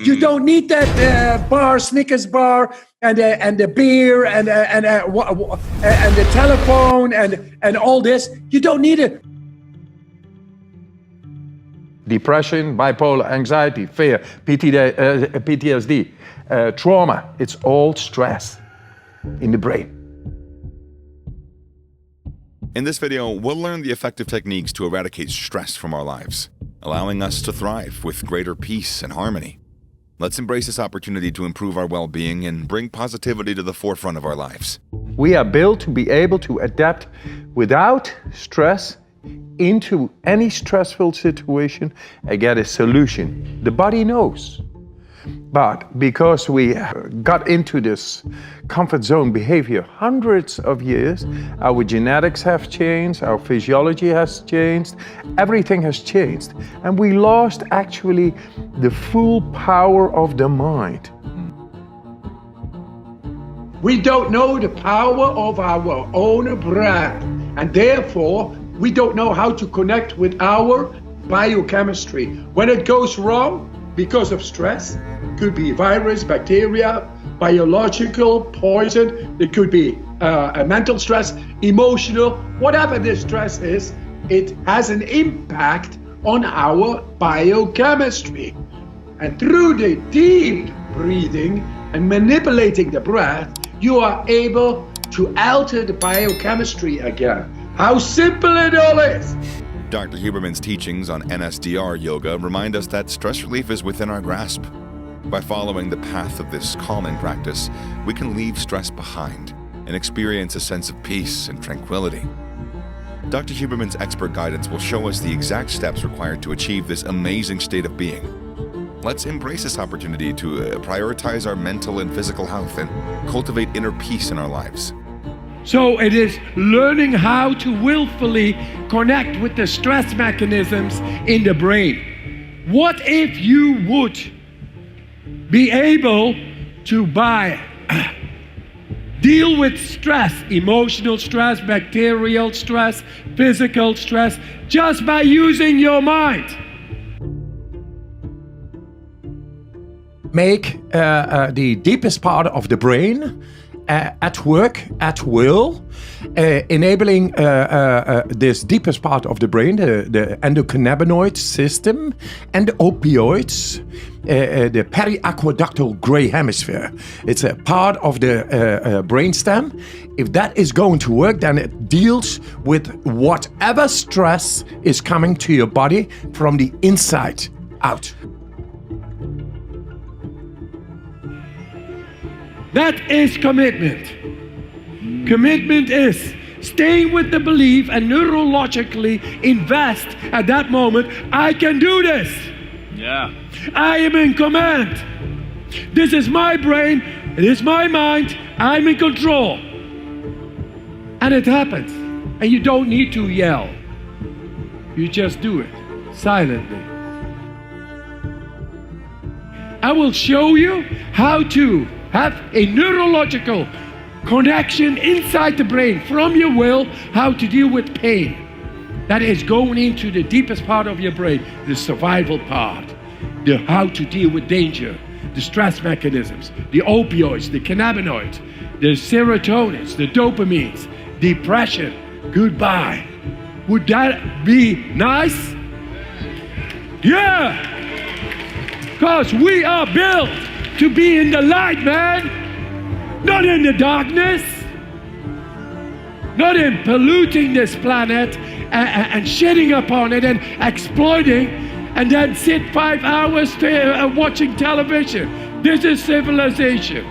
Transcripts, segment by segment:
You don't need that bar, Snickers bar, and the beer, and the telephone, and all this. You don't need it. Depression, bipolar, anxiety, fear, PTSD, trauma, it's all stress in the brain. In this video, we'll learn the effective techniques to eradicate stress from our lives, allowing us to thrive with greater peace and harmony. Let's embrace this opportunity to improve our well-being and bring positivity to the forefront of our lives. We are built to be able to adapt without stress into any stressful situation and get a solution. The body knows. But because we got into this comfort zone behavior hundreds of years, our genetics have changed, our physiology has changed, everything has changed. And we lost actually the full power of the mind. We don't know the power of our own breath, and therefore we don't know how to connect with our biochemistry. When it goes wrong because of stress, could be virus, bacteria, biological poison, it could be a mental stress, emotional, whatever the stress is, it has an impact on our biochemistry. And through the deep breathing and manipulating the breath, you are able to alter the biochemistry again. How simple it all is. Dr. Huberman's teachings on NSDR yoga remind us that stress relief is within our grasp. By following the path of this calming practice, we can leave stress behind and experience a sense of peace and tranquility. Dr. Huberman's expert guidance will show us the exact steps required to achieve this amazing state of being. Let's embrace this opportunity to prioritize our mental and physical health and cultivate inner peace in our lives. So it is learning how to willfully connect with the stress mechanisms in the brain. What if you would be able to deal with stress, emotional stress, bacterial stress, physical stress, just by using your mind? Make the deepest part of the brain at work, at will, enabling this deepest part of the brain, the endocannabinoid system, and the opioids, the periaqueductal gray hemisphere. It's a part of the brainstem. If that is going to work, then it deals with whatever stress is coming to your body from the inside out. That is commitment. Commitment is staying with the belief and neurologically invest at that moment, I can do this. Yeah. I am in command. This is my brain, it is my mind, I'm in control. And it happens. And you don't need to yell. You just do it silently. I will show you how to have a neurological connection inside the brain from your will, how to deal with pain. That is going into the deepest part of your brain, the survival part, the how to deal with danger, the stress mechanisms, the opioids, the cannabinoids, the serotonins, the dopamines, depression. Goodbye. Would that be nice? Yeah! Because we are built to be in the light, man, not in the darkness, not in polluting this planet and shitting upon it and exploiting and then sit 5 hours watching television. This is civilization.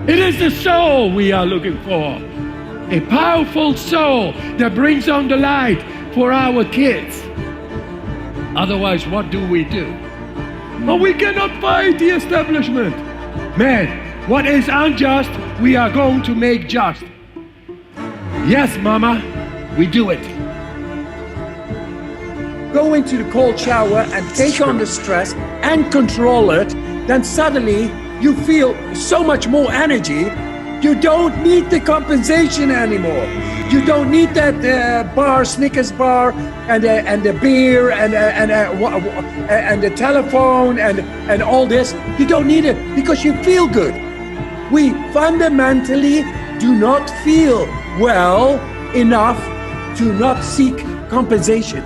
It is the soul we are looking for. A powerful soul that brings on the light for our kids. Otherwise, what do? But we cannot fight the establishment. Man, what is unjust, we are going to make just. Yes, mama, we do it. Go into the cold shower and take on the stress and control it, then suddenly you feel so much more energy. You don't need the compensation anymore. You don't need that bar, Snickers bar, and the beer, and the telephone, and all this. You don't need it because you feel good. We fundamentally do not feel well enough to not seek compensation.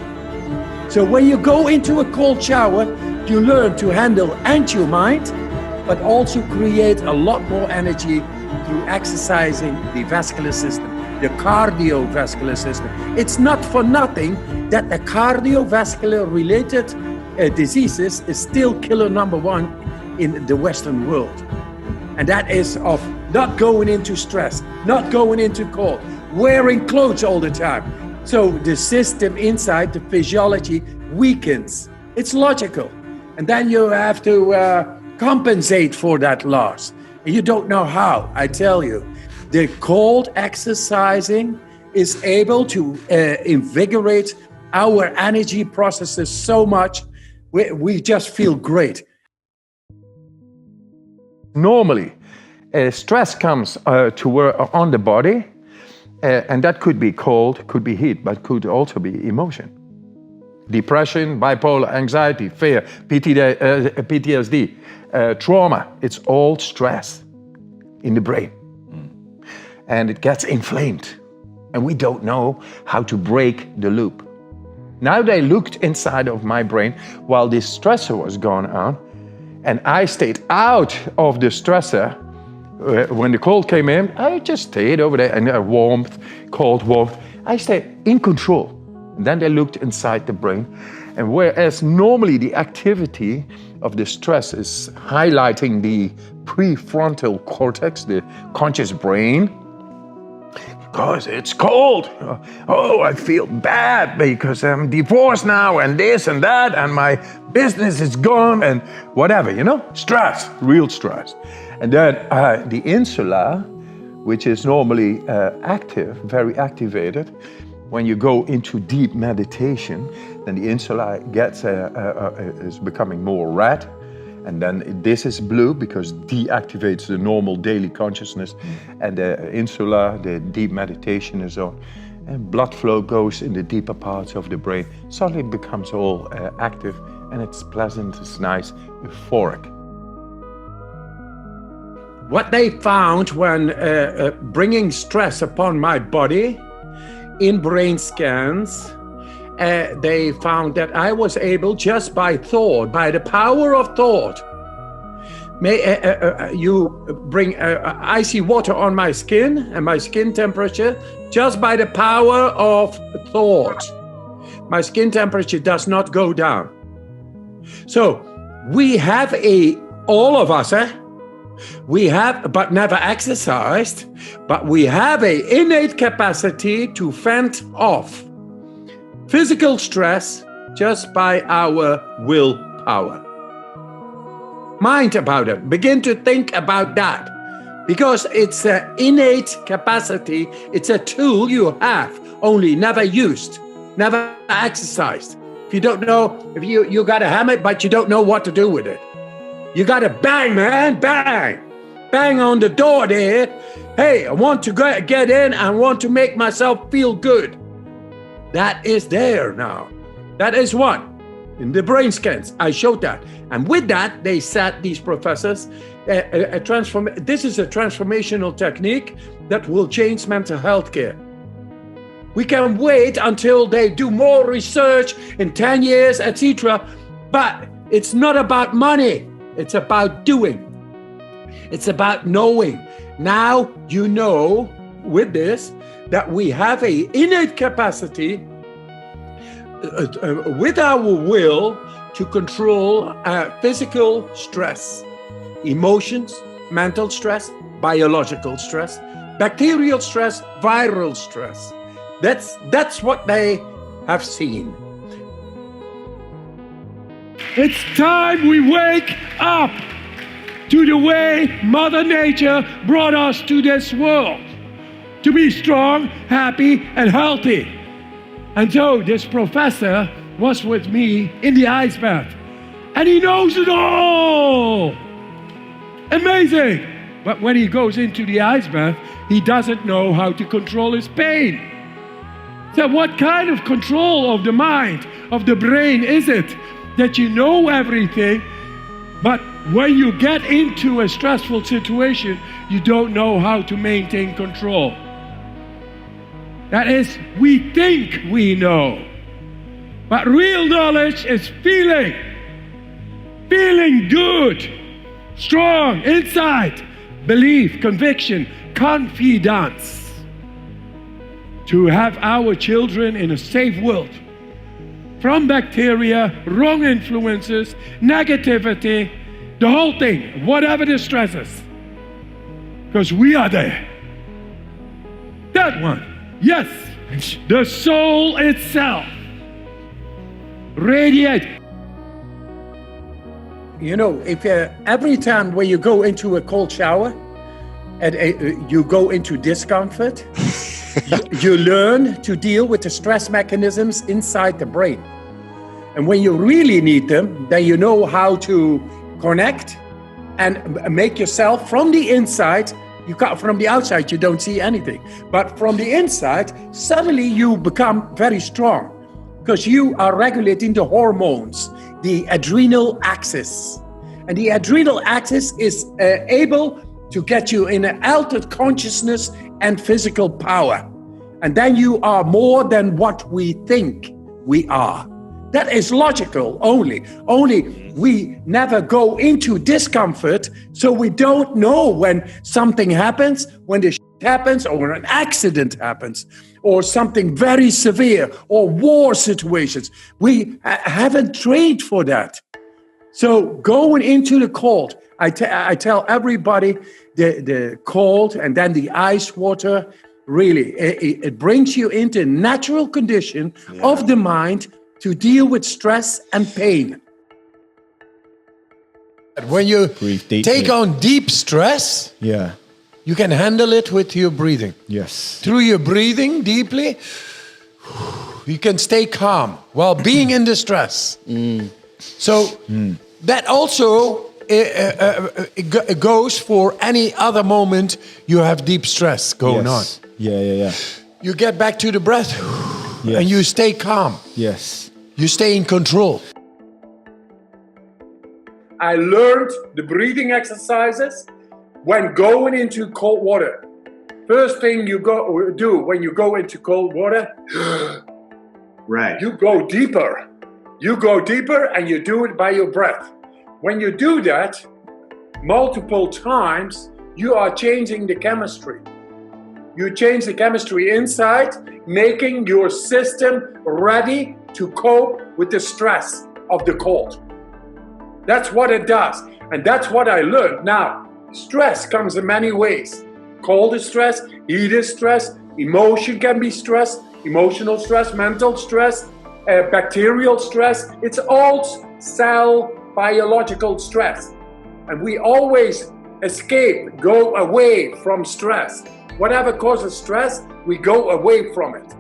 So when you go into a cold shower, you learn to handle your mind, but also create a lot more energy through exercising the vascular system, the cardiovascular system. It's not for nothing that the cardiovascular related diseases is still killer number one in the Western world. And that is of not going into stress, not going into cold, wearing clothes all the time. So the system inside, the physiology weakens. It's logical. And then you have to compensate for that loss. And you don't know how, I tell you. The cold exercising is able to invigorate our energy processes so much, we just feel great. Normally, stress comes to work on the body, and that could be cold, could be heat, but could also be emotion. Depression, bipolar, anxiety, fear, PTSD, trauma, it's all stress in the brain. And it gets inflamed. And we don't know how to break the loop. Now they looked inside of my brain while this stressor was going on, and I stayed out of the stressor. When the cold came in, I just stayed over there, and warmth, cold, warmth. I stayed in control. And then they looked inside the brain, and whereas normally the activity of the stress is highlighting the prefrontal cortex, the conscious brain, because it's cold. Oh, I feel bad because I'm divorced now, and this and that, and my business is gone, and whatever, stress, real stress. And then the insula, which is normally active, very activated, when you go into deep meditation, then the insula gets is becoming more red, and then this is blue because deactivates the normal daily consciousness, and the insula, the deep meditation is on, and blood flow goes in the deeper parts of the brain. Suddenly it becomes all active, and it's pleasant, it's nice, euphoric. What they found when bringing stress upon my body in brain scans, they found that I was able, just by thought, by the power of thought, you bring icy water on my skin and my skin temperature, just by the power of thought, my skin temperature does not go down. So we have all of us, we have, but never exercised, but we have an innate capacity to fend off physical stress just by our willpower. Mind about it. Begin to think about that, because it's an innate capacity. It's a tool you have, only never used, never exercised. If you don't know, if you got a hammer, but you don't know what to do with it. You got to bang, man, bang. Bang on the door there. Hey, I want to get in. I want to make myself feel good. That is there now. That is one. In the brain scans, I showed that. And with that, they said, these professors, this is a transformational technique that will change mental health care. We can wait until they do more research in 10 years, etc. But it's not about money. It's about doing. It's about knowing. Now you know with this that we have an innate capacity with our will to control physical stress, emotions, mental stress, biological stress, bacterial stress, viral stress. That's what they have seen. It's time we wake up to the way Mother Nature brought us to this world, to be strong, happy, and healthy. And so this professor was with me in the ice bath, and he knows it all. Amazing. But when he goes into the ice bath, he doesn't know how to control his pain. So what kind of control of the mind, of the brain is it that you know everything, but when you get into a stressful situation, you don't know how to maintain control? That is, we think we know. But real knowledge is feeling good, strong, inside, belief, conviction, confidence. To have our children in a safe world from bacteria, wrong influences, negativity, the whole thing, whatever the stress is. Because we are there. That one, yes, the soul itself. Radiate. You know, if every time when you go into a cold shower and you go into discomfort, you learn to deal with the stress mechanisms inside the brain. And when you really need them, then you know how to connect and make yourself from the inside. From the outside, you don't see anything. But from the inside, suddenly you become very strong because you are regulating the hormones, the adrenal axis. And the adrenal axis is able to get you in an altered consciousness and physical power. And then you are more than what we think we are. That is logical only. Only we never go into discomfort, so we don't know when something happens, when the happens, or when an accident happens, or something very severe, or war situations. We haven't trained for that. So going into the cold, I tell everybody the cold and then the ice water, really, it brings you into a natural condition of the mind to deal with stress and pain. When you take on deep stress, you can handle it with your breathing. Yes. Through your breathing deeply, you can stay calm while being in the stress. So that also it goes for any other moment you have deep stress going on. Yeah. You get back to the breath and you stay calm. Yes. You stay in control. I learned the breathing exercises when going into cold water. First thing you do when you go into cold water, Right. you go deeper. You go deeper and you do it by your breath. When you do that multiple times, you are changing the chemistry. You change the chemistry inside, making your system ready to cope with the stress of the cold. That's what it does. And that's what I learned. Now, stress comes in many ways. Cold is stress, heat is stress, emotion can be stress, emotional stress, mental stress, bacterial stress. It's all cell biological stress. And we always escape, go away from stress. Whatever causes stress, we go away from it.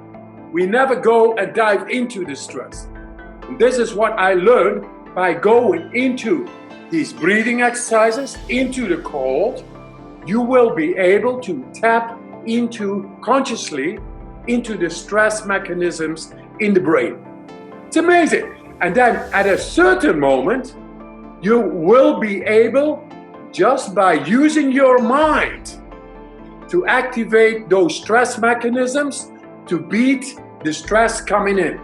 We never go and dive into the stress. And this is what I learned by going into these breathing exercises, into the cold. You will be able to tap into consciously into the stress mechanisms in the brain. It's amazing. And then at a certain moment, you will be able, just by using your mind, to activate those stress mechanisms to beat the stress coming in.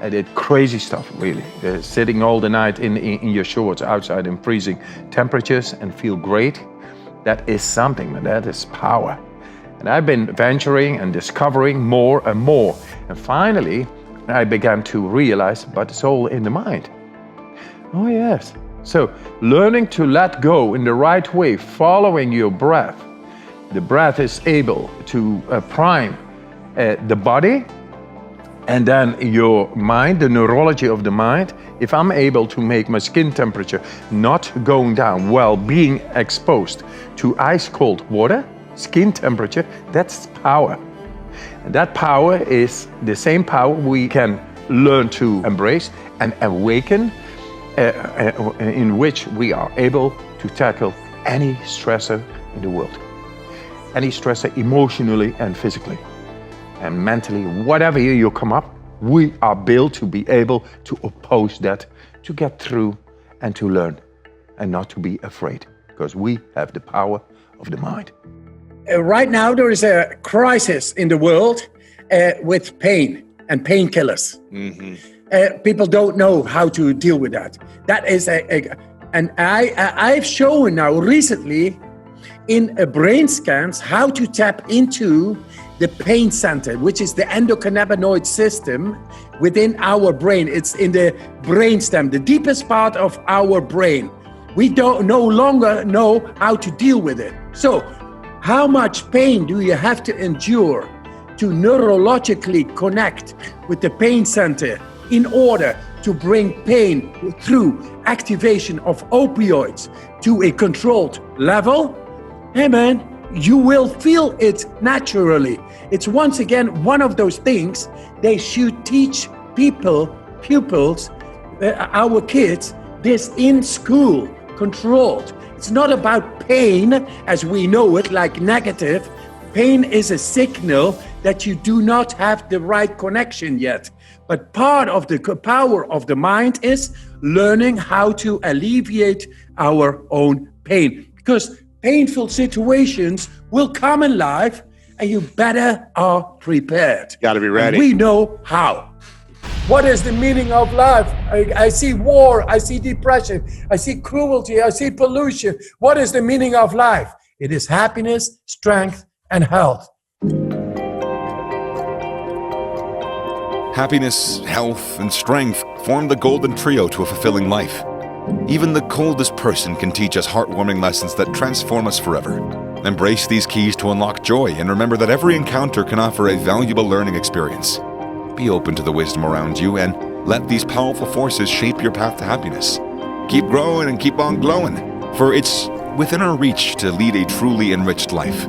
I did crazy stuff, really. Sitting all the night in your shorts outside in freezing temperatures and feel great. That is something, that is power. And I've been venturing and discovering more and more. And finally, I began to realize, but it's all in the mind. Oh yes. So learning to let go in the right way, following your breath. The breath is able to prime the body, and then your mind, the neurology of the mind. If I'm able to make my skin temperature not going down while being exposed to ice cold water, skin temperature, that's power. And that power is the same power we can learn to embrace and awaken, in which we are able to tackle any stressor in the world. any stressor emotionally and physically. And mentally, whatever you come up, we are built to be able to oppose that, to get through and to learn and not to be afraid, because we have the power of the mind. Right now, there is a crisis in the world with pain and painkillers. People don't know how to deal with that. That is and I've shown now recently in brain scans how to tap into the pain center, which is the endocannabinoid system within our brain. It's in the brainstem, the deepest part of our brain. We don't no longer know how to deal with it. So how much pain do you have to endure to neurologically connect with the pain center in order to bring pain through activation of opioids to a controlled level? Hey man, you will feel it naturally. It's once again one of those things they should teach pupils, our kids, this in school, controlled. It's not about pain as we know it, like negative. Pain is a signal that you do not have the right connection yet. But part of the power of the mind is learning how to alleviate our own pain. Because painful situations will come in life and you better are prepared. Got to be ready. And we know how. What is the meaning of life? I see war, I see depression, I see cruelty, I see pollution. What is the meaning of life? It is happiness, strength, and health. Happiness, health, and strength form the golden trio to a fulfilling life. Even the coldest person can teach us heartwarming lessons that transform us forever. Embrace these keys to unlock joy and remember that every encounter can offer a valuable learning experience. Be open to the wisdom around you and let these powerful forces shape your path to happiness. Keep growing and keep on glowing, for it's within our reach to lead a truly enriched life.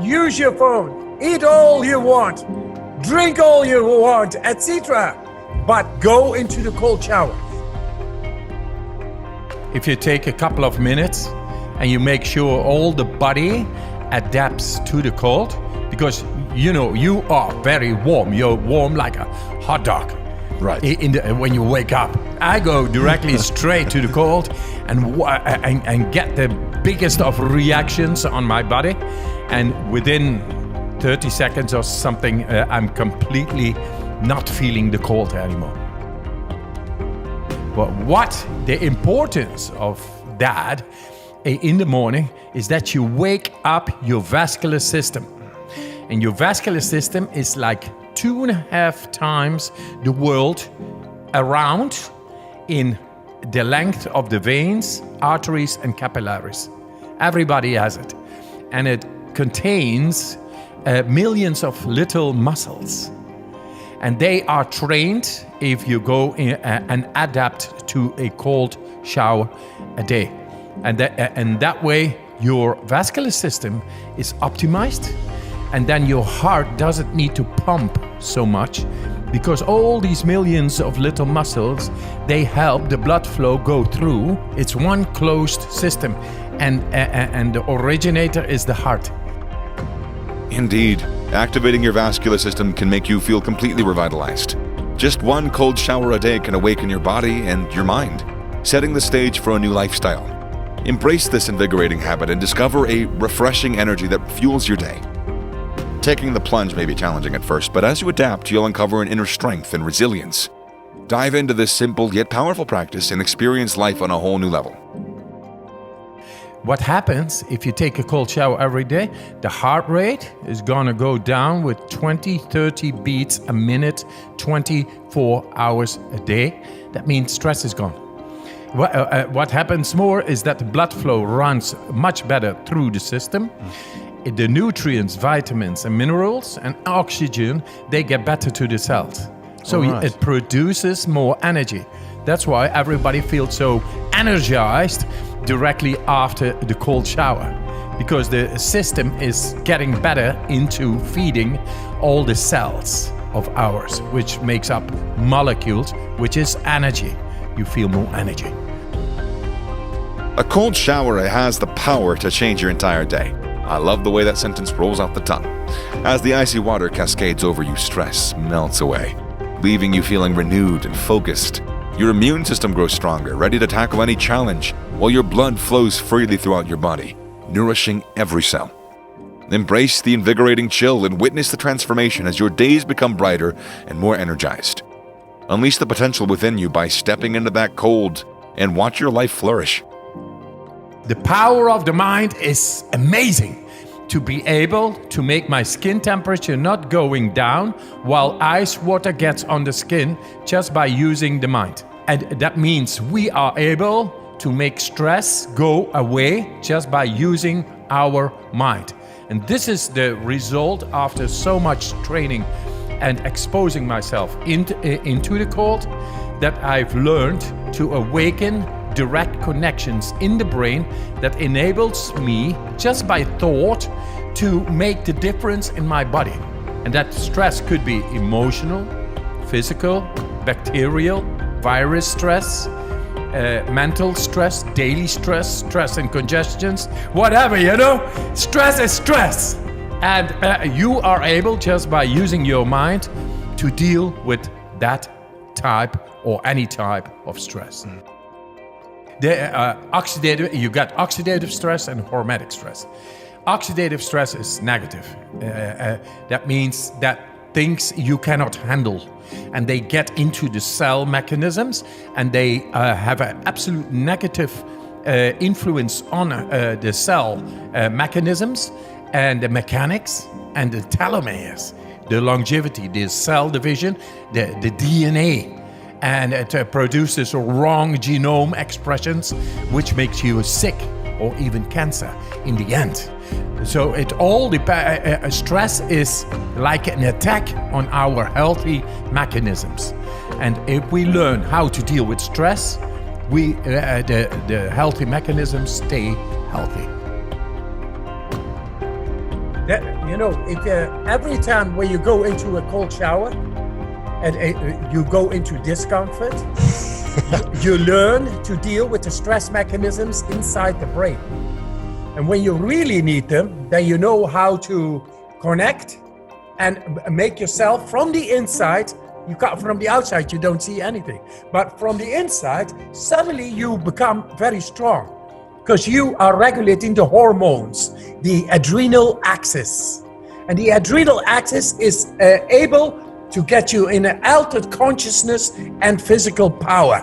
Use your phone, eat all you want, drink all you want, etc. But go into the cold shower. If you take a couple of minutes and you make sure all the body adapts to the cold, because you know you are very warm. You're warm like a hot dog. Right. When you wake up, I go directly straight to the cold and get the biggest of reactions on my body, and within 30 seconds or something, I'm completely not feeling the cold anymore. But what the importance of that in the morning is that you wake up your vascular system. And your vascular system is like 2.5 times the world around in the length of the veins, arteries, and capillaries. Everybody has it. And it contains millions of little muscles. And they are trained if you go in, and adapt to a cold shower a day. And that way, your vascular system is optimized. And then your heart doesn't need to pump so much because all these millions of little muscles, they help the blood flow go through. It's one closed system, and the originator is the heart. Indeed, activating your vascular system can make you feel completely revitalized. Just one cold shower a day can awaken your body and your mind, setting the stage for a new lifestyle. Embrace this invigorating habit and discover a refreshing energy that fuels your day. Taking the plunge may be challenging at first, but as you adapt, you'll uncover an inner strength and resilience. Dive into this simple yet powerful practice and experience life on a whole new level. What happens if you take a cold shower every day? The heart rate is gonna go down with 20-30 beats a minute, 24 hours a day. That means stress is gone. What happens more is that the blood flow runs much better through the system. The nutrients, vitamins and minerals and oxygen, they get better to the cells. So it produces more energy. That's why everybody feels so energized directly after the cold shower, because the system is getting better into feeding all the cells of ours, which makes up molecules, which is energy. You feel more energy. A cold shower has the power to change your entire day. I love the way that sentence rolls out the tongue. As the icy water cascades over you, stress melts away, leaving you feeling renewed and focused. Your immune system grows stronger, ready to tackle any challenge, while your blood flows freely throughout your body, nourishing every cell. Embrace the invigorating chill and witness the transformation as your days become brighter and more energized. Unleash the potential within you by stepping into that cold and watch your life flourish. The power of the mind is amazing. To be able to make my skin temperature not going down while ice water gets on the skin just by using the mind. And that means we are able to make stress go away just by using our mind. And this is the result after so much training and exposing myself into the cold, that I've learned to awaken direct connections in the brain that enables me, just by thought, to make the difference in my body. And that stress could be emotional, physical, bacterial, virus stress, mental stress, daily stress, stress and congestions, whatever, stress is stress. And you are able, just by using your mind, to deal with that type or any type of stress. You got oxidative stress and hormetic stress. Oxidative stress is negative. That means that things you cannot handle, and they get into the cell mechanisms, and they have an absolute negative influence on the cell mechanisms and the mechanics and the telomeres, the longevity, the cell division, the DNA. And it produces wrong genome expressions, which makes you sick or even cancer in the end. So it all stress is like an attack on our healthy mechanisms. And if we learn how to deal with stress, the healthy mechanisms stay healthy. If every time when you go into a cold shower and you go into discomfort, you learn to deal with the stress mechanisms inside the brain. And when you really need them, then you know how to connect and make yourself from the inside. From the outside, you don't see anything. But from the inside, suddenly you become very strong, because you are regulating the hormones, the adrenal axis. And the adrenal axis is able to get you in an altered consciousness and physical power.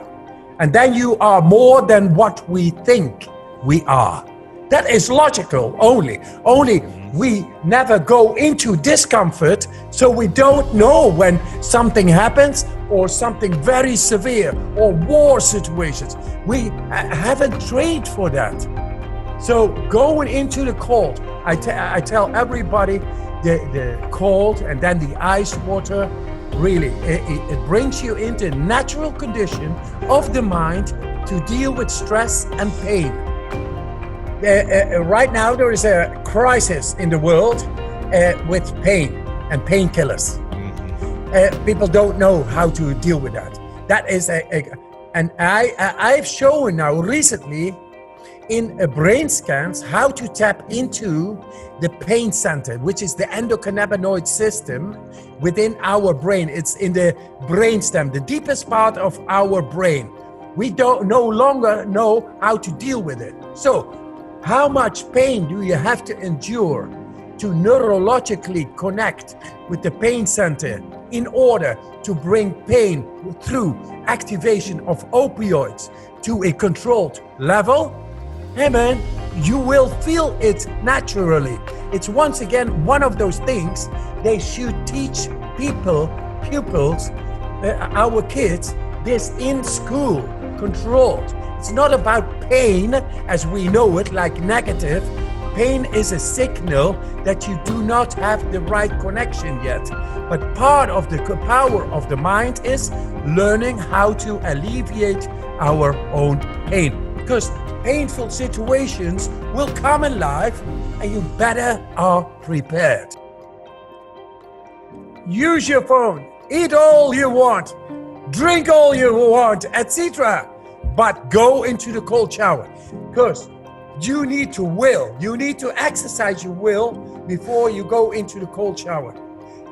And then you are more than what we think we are. That is logical only. Only we never go into discomfort, so we don't know when something happens or something very severe or war situations. We haven't trained for that. So going into the cold, I tell everybody the cold and then the ice water, really, it brings you into natural condition of the mind to deal with stress and pain. Right now there is a crisis in the world with pain and painkillers. People don't know how to deal with that. That is and I've shown now recently in brain scans how to tap into the pain center, which is the endocannabinoid system within our brain. It's in the brainstem, the deepest part of our brain. We no longer know how to deal with it. So how much pain do you have to endure to neurologically connect with the pain center in order to bring pain through activation of opioids to a controlled level? Hey man, you will feel it naturally. It's once again one of those things they should teach pupils, our kids, this in school, controlled. It's not about pain as we know it, like negative. Pain is a signal that you do not have the right connection yet. But part of the power of the mind is learning how to alleviate our own pain. Because painful situations will come in life and you better are prepared. Use your phone, eat all you want, drink all you want, etc. But go into the cold shower, because you need to will. You need to exercise your will before you go into the cold shower.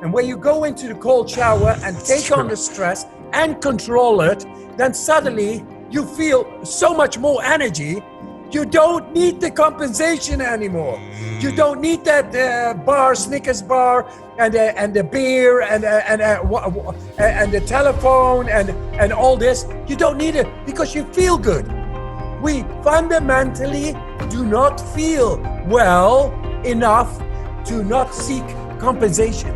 And when you go into the cold shower and take on the stress and control it, then suddenly you feel so much more energy. You don't need the compensation anymore. You don't need that bar, Snickers bar, and the beer, and the telephone, and all this. You don't need it because you feel good. We fundamentally do not feel well enough to not seek compensation.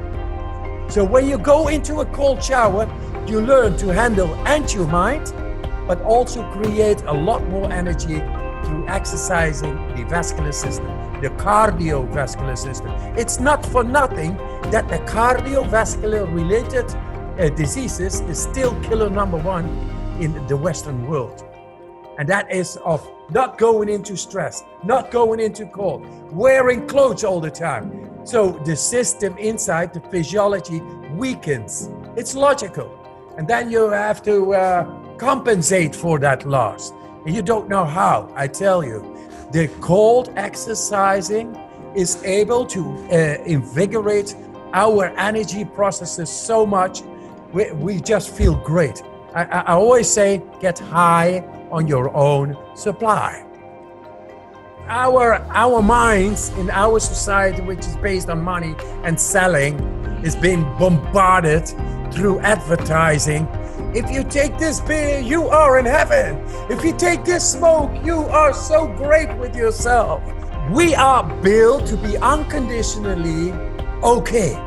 So when you go into a cold shower, you learn to handle your mind, but also create a lot more energy through exercising the vascular system, the cardiovascular system. It's not for nothing that the cardiovascular related diseases is still killer number one in the Western world. And that is of not going into stress, not going into cold, wearing clothes all the time. So the system inside, the physiology weakens. It's logical. And then you have to compensate for that loss. And you don't know how, I tell you. The cold exercising is able to invigorate our energy processes so much, we just feel great. I always say, get high on your own supply. Our minds in our society, which is based on money and selling, is being bombarded through advertising. If you take this beer, you are in heaven. If you take this smoke, you are so great with yourself. We are built to be unconditionally okay.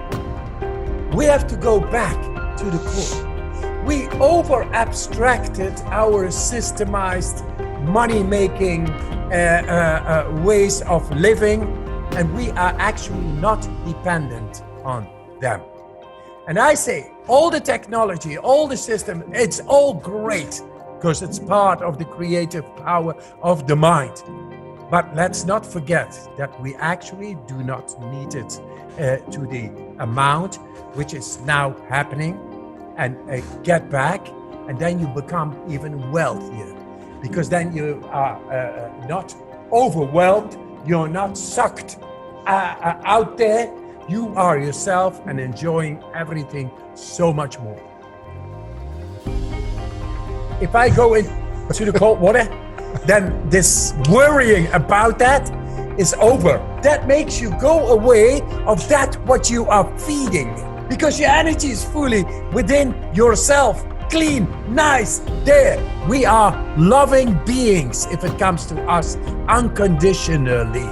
We have to go back to the core. We over-abstracted our systemized money-making ways of living, and we are actually not dependent on them. And I say, all the technology, all the system, it's all great because it's part of the creative power of the mind. But let's not forget that we actually do not need it to the amount which is now happening, and get back, and then you become even wealthier, because then you are not overwhelmed, you're not sucked out there, you are yourself and enjoying everything so much more. If I go into the cold water, then this worrying about that is over. That makes you go away of that what you are feeding, because your energy is fully within yourself, clean, nice, there. We are loving beings if it comes to us unconditionally.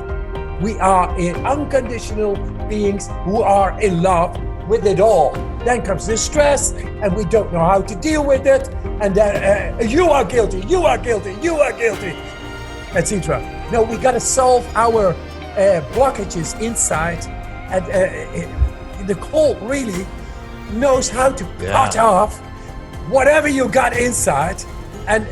We are unconditional beings who are in love with it all. Then comes the stress, and we don't know how to deal with it, and then you are guilty, you are guilty, you are guilty, etc. No, we got to solve our blockages inside, and the cold really knows how to cut off whatever you got inside, and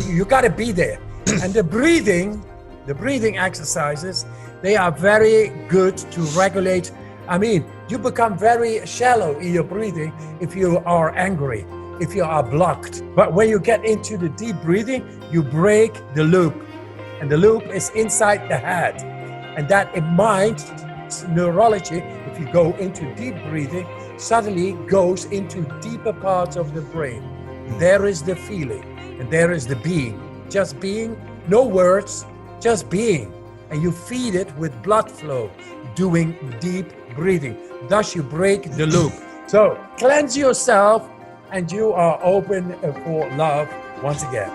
you got to be there. And the breathing exercises, they are very good to regulate. I mean, you become very shallow in your breathing if you are angry, if you are blocked. But when you get into the deep breathing, you break the loop. And the loop is inside the head. And that in mind, neurology, if you go into deep breathing, suddenly goes into deeper parts of the brain. There is the feeling, and there is the being. Just being, no words, just being. And you feed it with blood flow, doing deep breathing. Thus you break the loop. So cleanse yourself, and you are open for love once again.